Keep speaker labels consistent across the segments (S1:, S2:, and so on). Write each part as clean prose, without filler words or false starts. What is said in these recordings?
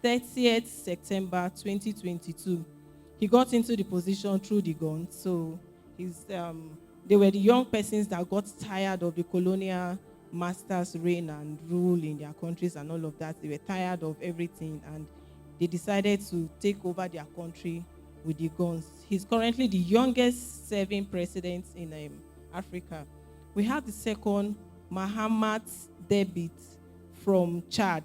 S1: 30th September 2022. He got into the position through the gun. So they were the young persons that got tired of the colonial masters' reign and rule in their countries and all of that. They were tired of everything and they decided to take over their country with the guns. He's currently the youngest serving president in Africa. We have the second, Mahamat Debit from Chad.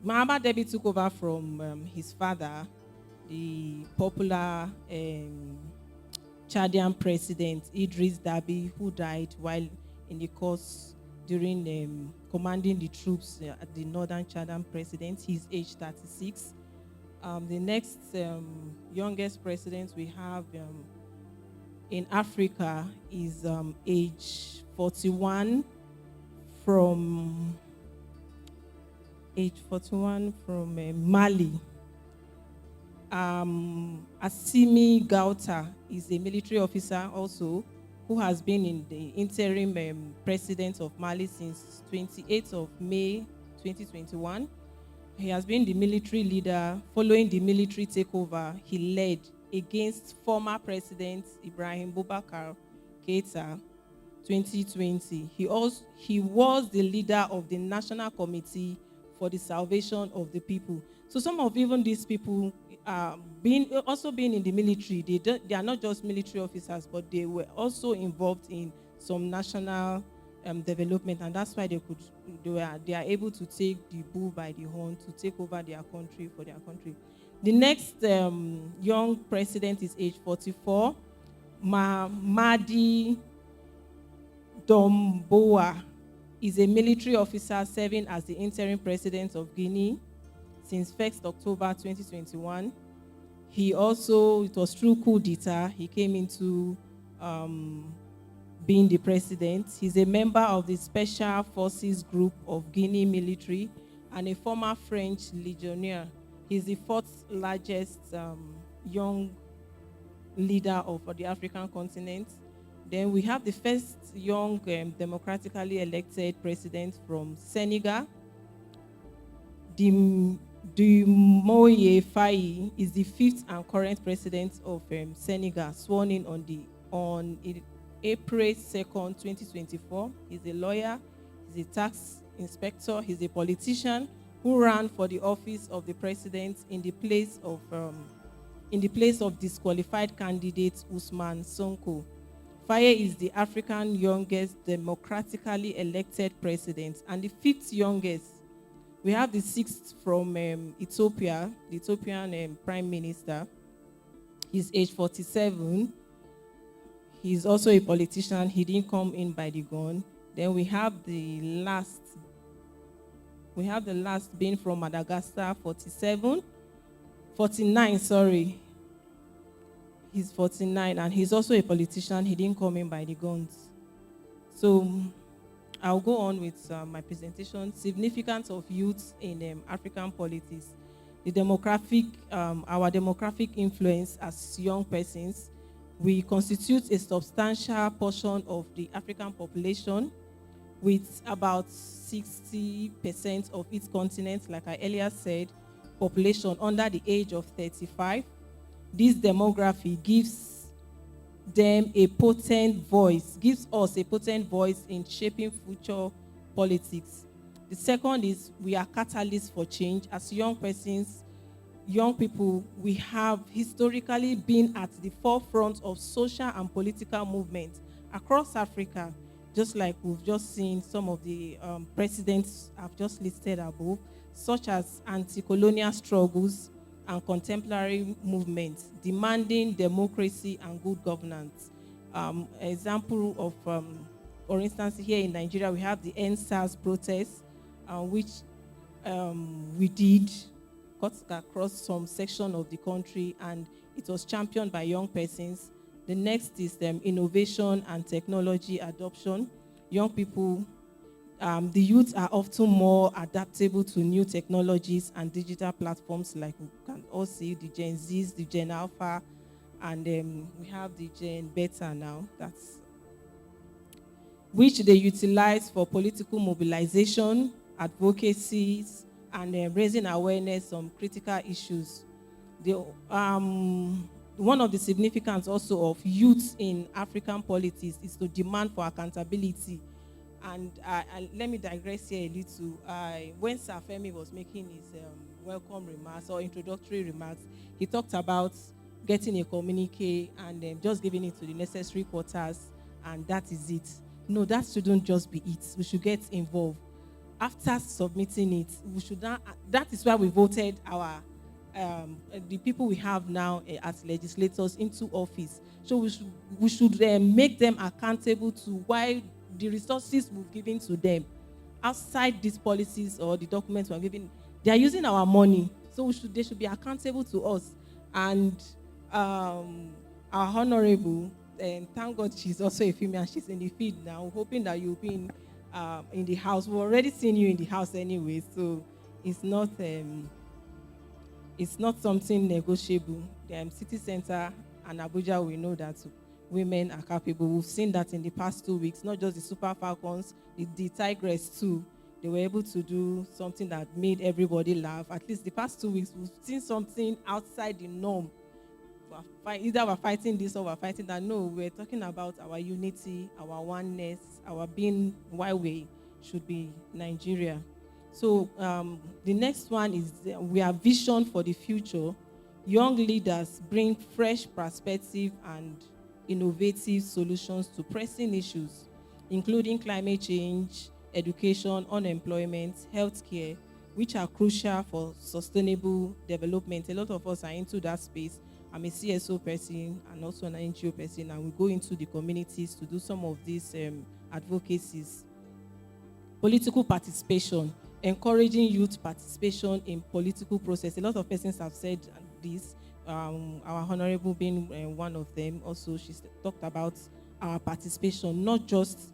S1: Mahamat Debit took over from his father, the popular Chadian president Idris Deby, who died while in the course during commanding the troops at the northern Chadian president. He's age 36. The next youngest president we have in Africa is age 41 from Mali. Assimi Gauta is a military officer also who has been in the interim president of Mali since 28th of May 2021. He has been the military leader. Following the military takeover, he led against former President Ibrahim Boubacar Keita 2020. He was the leader of the National Committee for the Salvation of the People. So some of even these people being in the military, they are not just military officers, but they were also involved in some national development, and that's why they are able to take the bull by the horn to take over their country for their country. The next young president is age 44, Mamadi Domboa is a military officer serving as the interim president of Guinea since 1st October 2021. It was through coup d'etat, he came into being the president. He's a member of the Special Forces Group of Guinea military and a former French legionnaire. He's the fourth largest young leader of the African continent. Then we have the first young democratically elected president from Senegal. Diomaye Faye is the fifth and current president of Senegal, sworn in on April 2nd, 2024. He's a lawyer, he's a tax inspector, he's a politician who ran for the office of the president in the place of disqualified candidate Usman Sonko. Faye is the African youngest democratically elected president and the fifth youngest. We have the sixth from Ethiopia, the Ethiopian Prime Minister. He's age 47. He's also a politician. He didn't come in by the gun. Then we have the last being from Madagascar, 49, sorry. He's 49 and he's also a politician. He didn't come in by the guns. So I'll go on with my presentation. Significance of youth in African politics. Our demographic influence as young persons. We constitute a substantial portion of the African population with about 60% of its continent, like I earlier said, population under the age of 35. This demography gives us a potent voice in shaping future politics. The second is we are catalysts for change. As young people, we have historically been at the forefront of social and political movements across Africa, just like we've just seen some of the presidents I've just listed above, such as anti-colonial struggles and contemporary movements demanding democracy and good governance. Example of, for instance, here in Nigeria, we have the NSAS protests, which we did cut across some section of the country, and it was championed by young persons. The next is innovation and technology adoption. Young people, the youth are often more adaptable to new technologies and digital platforms, like we can all see the Gen Zs, the Gen Alpha, and we have the Gen Beta now, which they utilize for political mobilization, advocacies, and raising awareness on critical issues. The, one of the significance also of youth in African politics is to demand for accountability. And let me digress here a little. When Sir Femi was making his welcome remarks or introductory remarks, he talked about getting a communique and just giving it to the necessary quarters, and that is it. No, that shouldn't just be it. We should get involved. After submitting it, we should not, that is why we voted the people we have now as legislators into office. So we should make them accountable to why the resources we've given to them outside these policies or the documents we're giving, they are using our money. So they should be accountable to us. And our honorable, and thank God she's also a female, she's in the field now, hoping that you'll be in the house. We've already seen you in the house anyway, so it's not something negotiable. The city center and Abuja, we know that women are capable. We've seen that in the past 2 weeks, not just the Super Falcons, the Tigress too. They were able to do something that made everybody laugh. At least the past 2 weeks, we've seen something outside the norm. Either we're fighting this or we're fighting that. No, we're talking about our unity, our oneness, our being why we should be Nigeria. So the next one is we have vision for the future. Young leaders bring fresh perspective and innovative solutions to pressing issues, including climate change, education, unemployment, healthcare, which are crucial for sustainable development. A lot of us are into that space. I'm a CSO person and also an NGO person, and we go into the communities to do some of these advocacies. Political participation, encouraging youth participation in political process. A lot of persons have said this. Our honorable being one of them. Also, she's talked about our participation, not just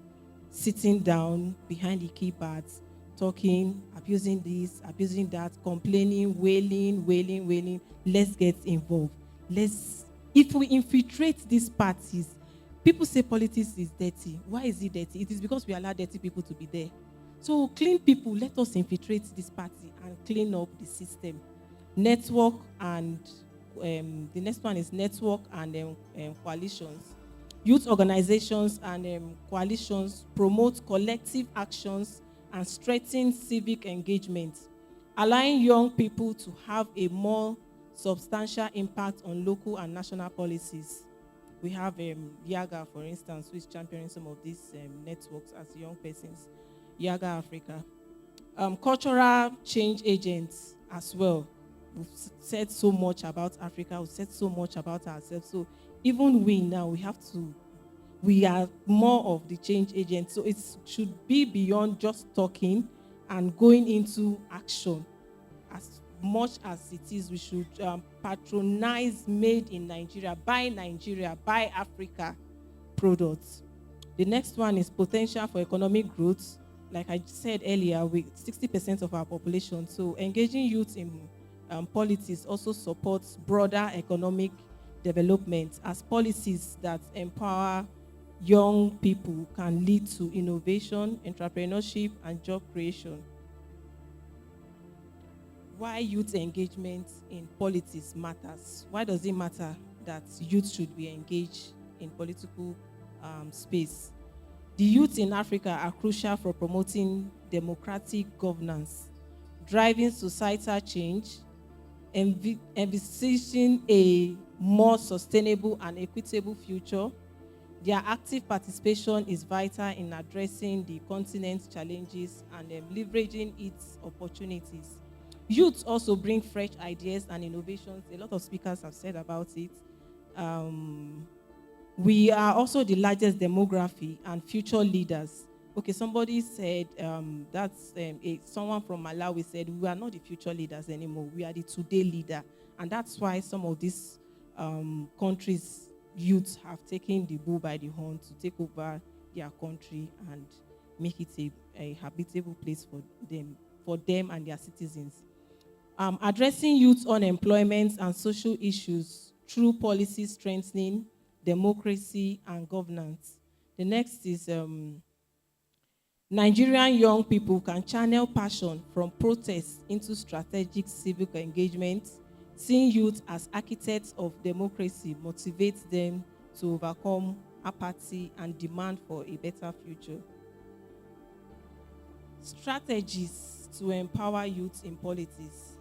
S1: sitting down behind the keypads, talking, abusing this, abusing that, complaining, wailing. Let's get involved. If we infiltrate these parties, people say politics is dirty. Why is it dirty? It is because we allow dirty people to be there. So clean people, let us infiltrate this party and clean up the system. Network and the next one is network and coalitions. Youth organizations and coalitions promote collective actions and strengthen civic engagement, allowing young people to have a more substantial impact on local and national policies. We have Yaga, for instance, who is championing some of these networks as young persons. Yaga Africa. Cultural change agents as well. We've said so much about Africa. We've said so much about ourselves. So even we now, we are more of the change agents. So it should be beyond just talking and going into action. As much as it is, we should patronize made in Nigeria, buy Africa products. The next one is potential for economic growth. Like I said earlier, with 60% of our population. So engaging youth in politics also supports broader economic development, as policies that empower young people can lead to innovation, entrepreneurship, and job creation. Why youth engagement in politics matters. Why does it matter that youth should be engaged in political space? The youth in Africa are crucial for promoting democratic governance, driving societal change, envisaging a more sustainable and equitable future. Their active participation is vital in addressing the continent's challenges and leveraging its opportunities. Youth also bring fresh ideas and innovations. A lot of speakers have said about it. We are also the largest demography and future leaders. Okay, somebody said someone from Malawi said we are not the future leaders anymore. We are the today leader, and that's why some of these countries' youths have taken the bull by the horn to take over their country and make it a habitable place for them and their citizens. Addressing youth unemployment and social issues through policy strengthening, democracy, and governance. The next is Nigerian young people can channel passion from protests into strategic civic engagement. Seeing youth as architects of democracy motivates them to overcome apathy and demand for a better future. Strategies to empower youth in politics: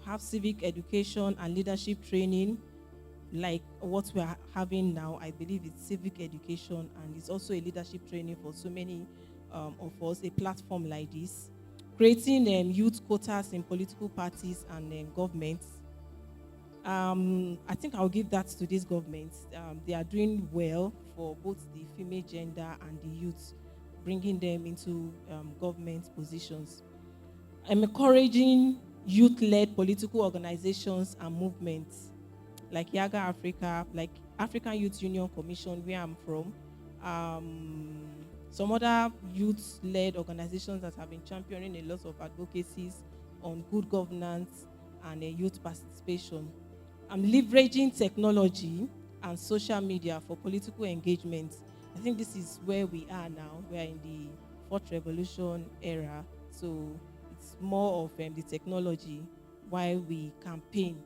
S1: have civic education and leadership training, like what we are having now. I believe it's civic education and it's also a leadership training for so many of us, a platform like this. Creating youth quotas in political parties and governments. I think I'll give that to these governments. They are doing well for both the female gender and the youth, bringing them into government positions. I'm encouraging youth-led political organizations and movements like Yaga Africa, like African Youth Union Commission, where I'm from. Some other youth-led organizations that have been championing a lot of advocacies on good governance and youth participation. I'm leveraging technology and social media for political engagement. I think this is where we are now. We are in the fourth revolution era. So it's more of the technology while we campaign.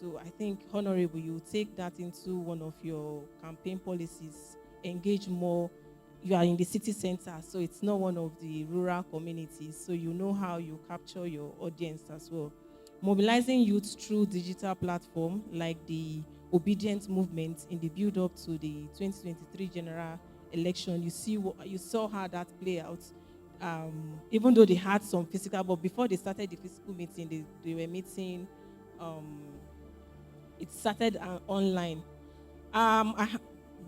S1: So I think, Honorable, you take that into one of your campaign policies. Engage more. You are in the city center, so it's not one of the rural communities. So you know how you capture your audience as well. Mobilizing youth through digital platform like the obedient movement in the build-up to the 2023 general election. You saw how that play out. Even though they had some physical, but before they started the physical meeting, they were meeting. It started online.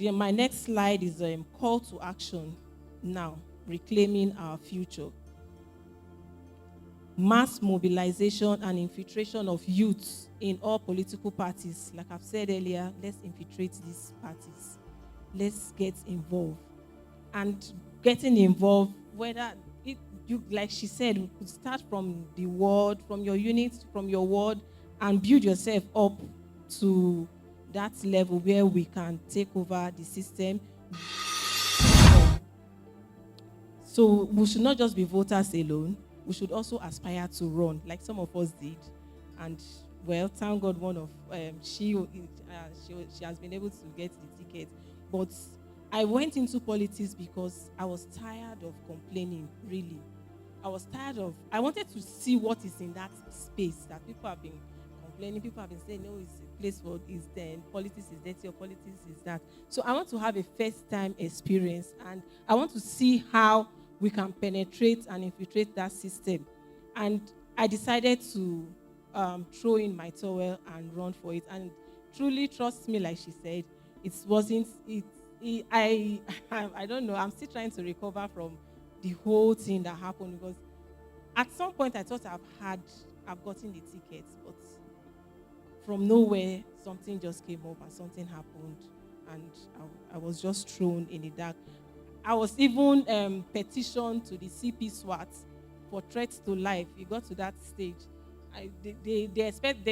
S1: My next slide is a call to action now, reclaiming our future. Mass mobilization and infiltration of youth in all political parties. Like I've said earlier, let's infiltrate these parties. Let's get involved. And getting involved, like she said, we could start from the ward, from your unit, from your ward, and build yourself up to that level where we can take over the system. So we should not just be voters alone. We should also aspire to run, like some of us did. And well, thank God, one of she has been able to get the ticket. But I went into politics because I was tired of complaining. Really, I wanted to see what is in that space that people have been complaining. People have been saying, no, it's a place for is then politics is dirty or politics is that. So I want to have a first-time experience, and I want to see how we can penetrate and infiltrate that system. And I decided to throw in my towel and run for it. And truly, trust me, like she said, it wasn't. I don't know. I'm still trying to recover from the whole thing that happened, because at some point I thought I've gotten the tickets, but from nowhere something just came up and something happened, and I was just thrown in the dark. I was even petitioned to the CP SWAT for threats to life. It got to that stage. They expect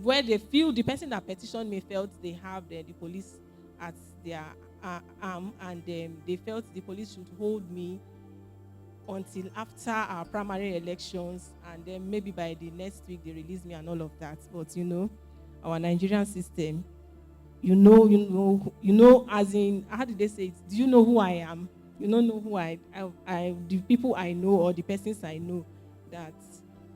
S1: where they feel the person that petitioned me felt they have the police at their arm, and they felt the police should hold me until after our primary elections, and then maybe by the next week they release me and all of that. But our Nigerian system, as in, how did they say it? Do you know who I am? You don't know who the people I know or the persons I know that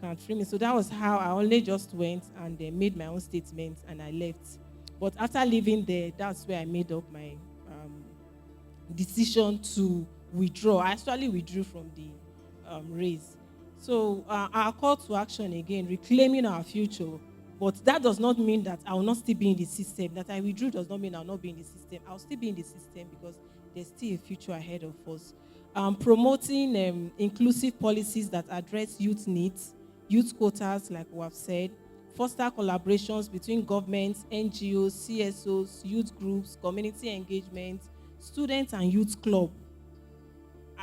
S1: can free me. So that was how I only just went and made my own statement and I left. But after leaving there, that's where I made up my decision to withdraw. I actually withdrew from the race. So our call to action again, reclaiming our future. But that does not mean that I will not still be in the system. That I withdrew does not mean I will not be in the system. I'll still be in the system because there's still a future ahead of us. Promoting inclusive policies that address youth needs, youth quotas, like we have said, foster collaborations between governments, NGOs, CSOs, youth groups, community engagement, students and youth club.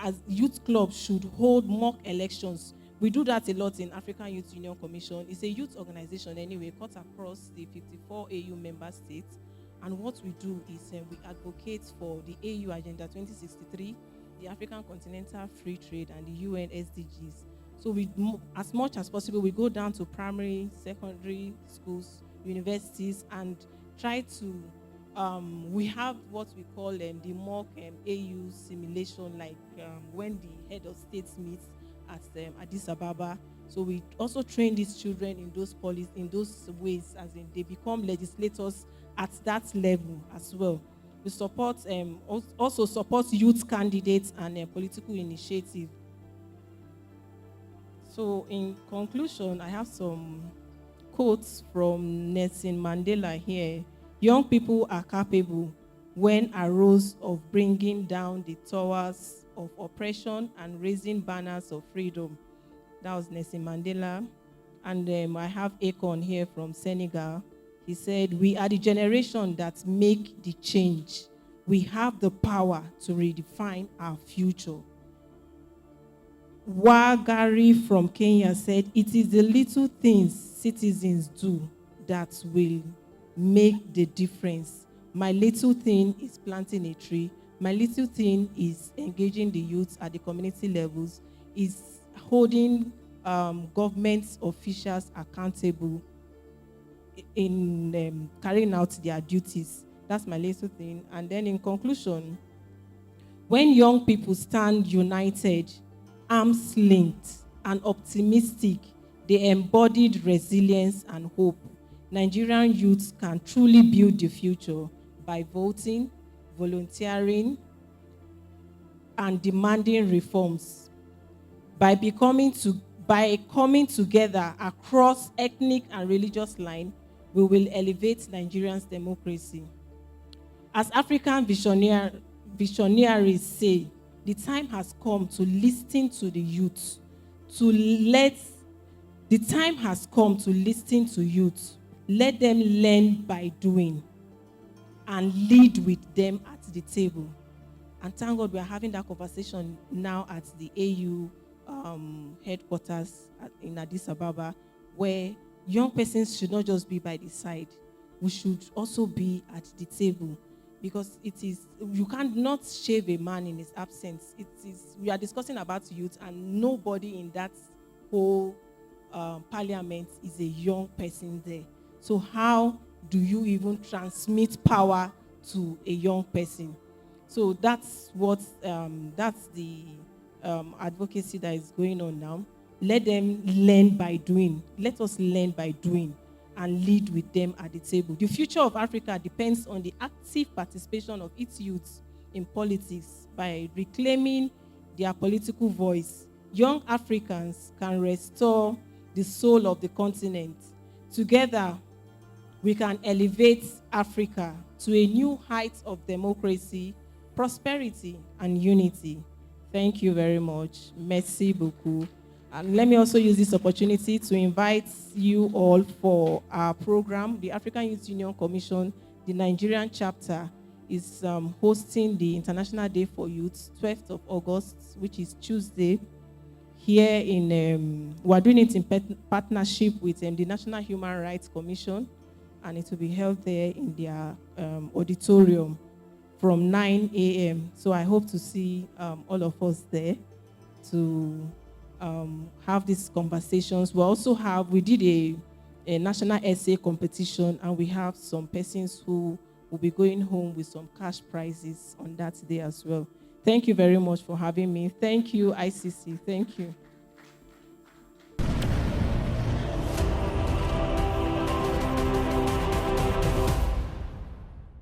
S1: As youth clubs should hold mock elections. We do that a lot in African Youth Union Commission. It's a youth organization anyway, cut across the 54 AU member states. And what we do is we advocate for the AU Agenda 2063, the African Continental Free Trade, and the UN SDGs. So as much as possible, we go down to primary, secondary schools, universities, and try to, we have what we call the mock AU simulation, like when the head of states meets at Addis Ababa. So we also train these children in those in those ways, as in they become legislators at that level as well. We support also support youth candidates and political initiative. So in conclusion, I have some quotes from Nelson Mandela here. Young people are capable when arose of bringing down the towers of oppression and raising banners of freedom. That was Nelson Mandela. And I have Akon here from Senegal. He said, we are the generation that make the change. We have the power to redefine our future. Wagari from Kenya said, it is the little things citizens do that will make the difference. My little thing is planting a tree. My little thing is engaging the youth at the community levels, is holding government officials accountable in carrying out their duties. That's my little thing. And then in conclusion, when young people stand united, arms linked, and optimistic, they embodied resilience and hope. Nigerian youths can truly build the future by voting, volunteering, and demanding reforms. By coming together across ethnic and religious lines, we will elevate Nigerians' democracy. As African visionaries say, the time has come to listen to the youth, the time has come to listen to youth. Let them learn by doing and lead with them at the table. And thank God we are having that conversation now at the AU headquarters in Addis Ababa, where young persons should not just be by the side. We should also be at the table, because you cannot shave a man in his absence. We are discussing about youth, and nobody in that whole parliament is a young person there. So how do you even transmit power to a young person? So that's the advocacy that is going on now. Let them learn by doing. Let us learn by doing and lead with them at the table. The future of Africa depends on the active participation of its youths in politics. By reclaiming their political voice, young Africans can restore the soul of the continent. Together, we can elevate Africa to a new height of democracy, prosperity, and unity. Thank you very much. Merci beaucoup. And let me also use this opportunity to invite you all for our program. The African Youth Union Commission, the Nigerian chapter, is hosting the International Day for Youth, 12th of August, which is Tuesday. Here we're doing it in partnership with the National Human Rights Commission, and it will be held there in their auditorium from 9 a.m. So I hope to see all of us there to have these conversations. We did a national essay competition, and we have some persons who will be going home with some cash prizes on that day as well. Thank you very much for having me. Thank you, ICC. Thank you.